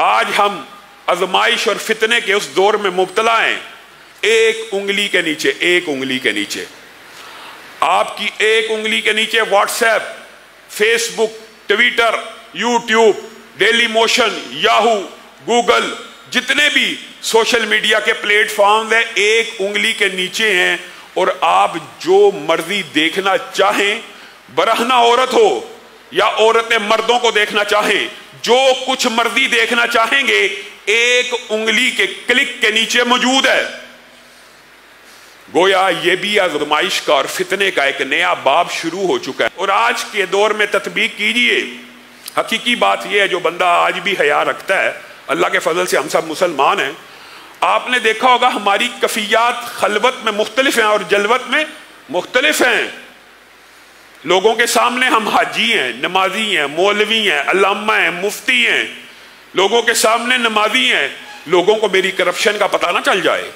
آج ہم آزمائش اور فتنے کے اس دور میں مبتلا ہیں. ایک انگلی کے نیچے، ایک انگلی کے نیچے، آپ کی ایک انگلی کے نیچے WhatsApp, Facebook, Twitter, YouTube, Dailymotion, Yahoo, Google, جتنے بھی سوشل میڈیا کے پلیٹ فارم ہیں ایک انگلی کے نیچے ہیں. اور آپ جو مرضی دیکھنا چاہیں، برہنہ عورت ہو یا عورتیں مردوں کو دیکھنا چاہیں، جو کچھ مرضی دیکھنا چاہیں گے ایک انگلی کے کلک کے نیچے موجود ہے. گویا یہ بھی آزمائش کا اور فتنے کا ایک نیا باب شروع ہو چکا ہے. اور آج کے دور میں تطبیق کیجئے. حقیقی بات یہ ہے، جو بندہ آج بھی حیا رکھتا ہے، اللہ کے فضل سے ہم سب مسلمان ہیں. آپ نے دیکھا ہوگا ہماری کفیات خلوت میں مختلف ہیں اور جلوت میں مختلف ہیں. لوگوں کے سامنے ہم حاجی ہیں، نمازی ہیں، مولوی ہیں، علامہ ہیں، مفتی ہیں. لوگوں کے سامنے نمازی ہیں. لوگوں کو میری کرپشن کا پتہ نہ چل جائے،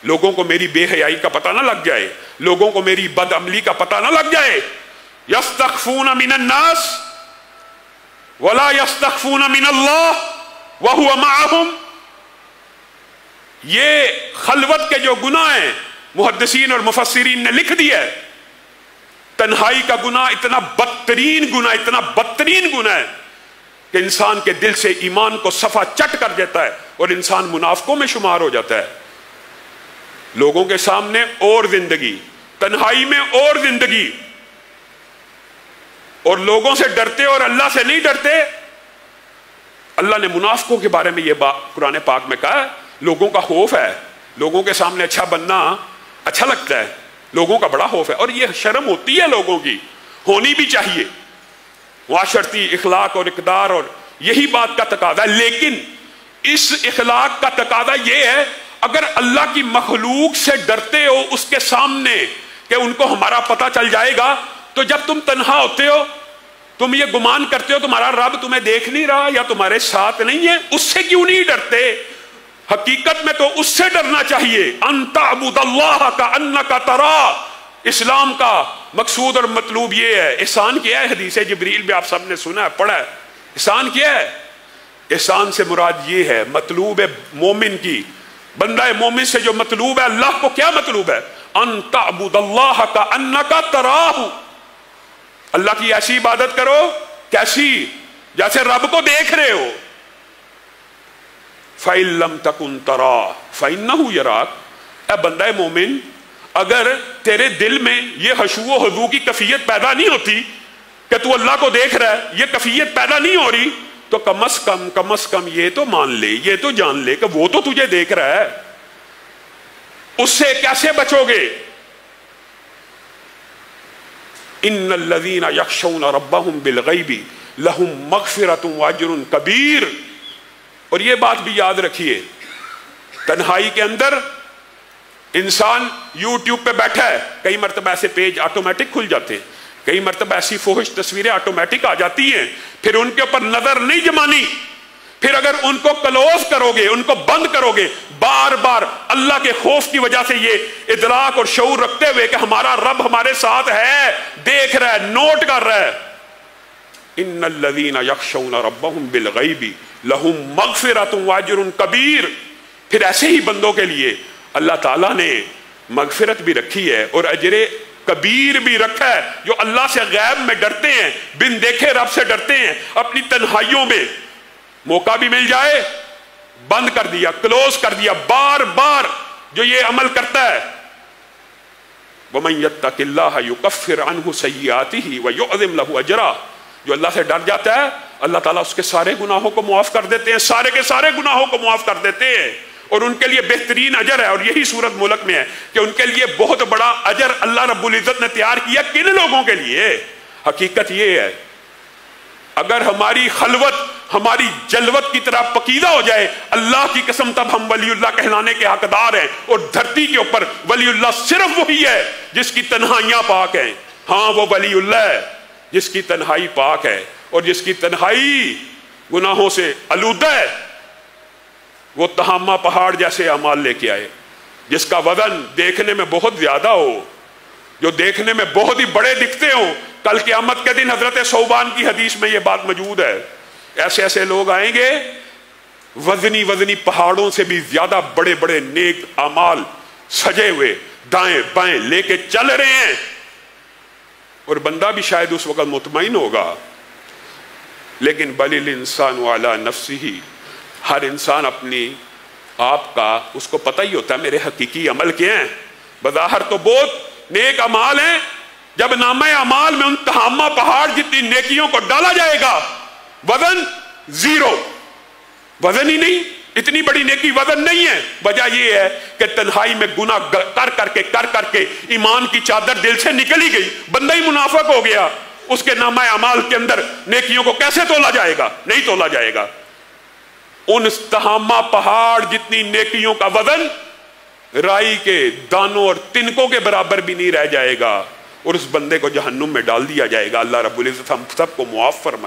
لوگوں کو میری بے حیائی کا پتہ نہ لگ جائے، لوگوں کو میری بد عملی کا پتہ نہ لگ جائے. یستخفون من الناس ولا یستخفون من اللہ وہو معہم. یہ خلوت کے جو گناہ ہیں محدثین اور مفسرین نے لکھ دیا ہے. تنہائی کا گناہ اتنا بدترین گناہ، اتنا بدترین گناہ ہے کہ انسان کے دل سے ایمان کو صفا چٹ کر دیتا ہے اور انسان منافقوں میں شمار ہو جاتا ہے. لوگوں کے سامنے اور زندگی، تنہائی میں اور زندگی، اور لوگوں سے ڈرتے اور اللہ سے نہیں ڈرتے. اللہ نے منافقوں کے بارے میں یہ بات قرآن پاک میں کہا ہے، لوگوں کا خوف ہے. لوگوں کے سامنے اچھا بننا اچھا لگتا ہے، لوگوں کا بڑا خوف ہے. اور یہ شرم ہوتی ہے، لوگوں کی ہونی بھی چاہیے، معاشرتی اخلاق اور اقدار، اور یہی بات کا تقاضا ہے. لیکن اس اخلاق کا تقاضا یہ ہے، اگر اللہ کی مخلوق سے ڈرتے ہو اس کے سامنے کہ ان کو ہمارا پتہ چل جائے گا، تو جب تم تنہا ہوتے ہو تم یہ گمان کرتے ہو تمہارا رب تمہیں دیکھ نہیں رہا یا تمہارے ساتھ نہیں ہے. اس سے کیوں نہیں ڈرتے؟ حقیقت میں تو اس سے ڈرنا چاہیے. ان تعبد اللہ کأنک تراہ. اسلام کا مقصود اور مطلوب یہ ہے. احسان کیا ہے؟ حدیث جبریل بھی آپ سب نے سنا ہے، پڑھا ہے. احسان کیا ہے؟ احسان سے مراد یہ ہے، مطلوب مومن کی، بندہ مومن سے جو مطلوب ہے، اللہ کو کیا مطلوب ہے؟ ان تعبد اللہ کأنک تراہ. اللہ کی ایسی عبادت کرو، کیسی؟ جیسے رب کو دیکھ رہے ہو. فَإِن لَمْ تَكُنْ تَرَاهُ فَإِنَّهُ يَرَاكَ. اے بندہ مومن، اگر تیرے دل میں یہ خشوع و خضوع کی کیفیت پیدا نہیں ہوتی کہ تو اللہ کو دیکھ رہا ہے، یہ کیفیت پیدا نہیں ہو رہی، تو کم از کم یہ تو مان لے، یہ تو جان لے کہ وہ تو تجھے دیکھ رہا ہے. اس سے کیسے بچو گے؟ ان الذین یخشون ربهم بالغیب لہم مغفرۃ واجر کبیر. اور یہ بات بھی یاد رکھیے، تنہائی کے اندر انسان یوٹیوب پہ بیٹھا ہے، کئی مرتبہ ایسے پیج آٹومیٹک کھل جاتے ہیں، کئی مرتبہ ایسی فحش تصویریں آٹومیٹک آ جاتی ہیں، پھر ان کے اوپر نظر نہیں جمانی. پھر اگر ان کو کلوز کرو گے، ان کو بند کرو گے، بار بار اللہ کے خوف کی وجہ سے یہ ادراک اور شعور رکھتے ہوئے کہ ہمارا رب ہمارے ساتھ ہے، دیکھ رہا ہے، نوٹ کر رہا ہے. ان الذین یخشون ربهم بالغیب لہم مغفرۃ واجر کبیر. پھر ایسے ہی بندوں کے لیے اللہ تعالیٰ نے مغفرت بھی رکھی ہے اور اجر کبیر بھی رکھا ہے. جو اللہ سے غیب میں ڈرتے ہیں، بن دیکھے رب سے ڈرتے ہیں، اپنی تنہائیوں میں موقع بھی مل جائے بند کر دیا، کلوز کر دیا. بار بار جو یہ عمل کرتا ہے، وَمَن يَتَّقِ اللَّهَ يُكَفِّرْ عَنْهُ سَيِّئَاتِهِ وَيُعْظِمْ لَهُ أَجْرًا. جو اللہ سے ڈر جاتا ہے، اللہ تعالیٰ اس کے سارے گناہوں کو معاف کر دیتے ہیں، سارے کے سارے گناہوں کو معاف کر دیتے ہیں، اور ان کے لیے بہترین اجر ہے. اور یہی صورت ملک میں ہے کہ ان کے لیے بہت بڑا اجر اللہ رب العزت نے تیار کیا. کن لوگوں کے لیے؟ حقیقت یہ ہے، اگر ہماری خلوت ہماری جلوت کی طرح پکیدہ ہو جائے، اللہ کی قسم تب ہم ولی اللہ کہلانے کے حقدار ہیں. اور دھرتی کے اوپر ولی اللہ صرف وہی ہے جس کی تنہائیاں پاک ہیں. ہاں، وہ ولی اللہ ہے جس کی تنہائی پاک ہے اور جس کی تنہائی گناہوں سے آلودہ ہے. وہ تہامہ پہاڑ جیسے اعمال لے کے آئے، جس کا وزن دیکھنے میں بہت زیادہ ہو، جو دیکھنے میں بہت ہی بڑے دکھتے ہوں. کل قیامت کے دن حضرت ثوبان کی حدیث میں یہ بات موجود ہے. ایسے ایسے لوگ آئیں گے وزنی وزنی پہاڑوں سے بھی زیادہ بڑے بڑے نیک اعمال سجے ہوئے دائیں بائیں لے کے چل رہے ہیں، اور بندہ بھی شاید اس وقت مطمئن ہوگا، لیکن بل الانسان علی نفسہ، ہر انسان اپنی آپ کا اس کو پتہ ہی ہوتا ہے میرے حقیقی عمل کیا ہیں۔ بظاہر تو بہت نیک اعمال ہیں، جب نامہ اعمال میں ان تہامہ پہاڑ جتنی نیکیوں کو ڈالا جائے گا، وزن زیرو، وزن ہی نہیں، اتنی بڑی نیکی وزن نہیں ہے۔ وجہ یہ ہے کہ تنہائی میں گناہ کر کے ایمان کی چادر دل سے نکل ہی گئی، بندہ ہی منافق ہو گیا، اس کے نامہ اعمال کے اندر نیکیوں کو کیسے تولا جائے گا؟ نہیں تولا جائے گا۔ ان تہامہ پہاڑ جتنی نیکیوں کا وزن رائی کے دانوں اور تنکوں کے برابر بھی نہیں رہ جائے گا، اور اس بندے کو جہنم میں ڈال دیا جائے گا۔ اللہ رب العزت ہم سب کو معاف فرمائے۔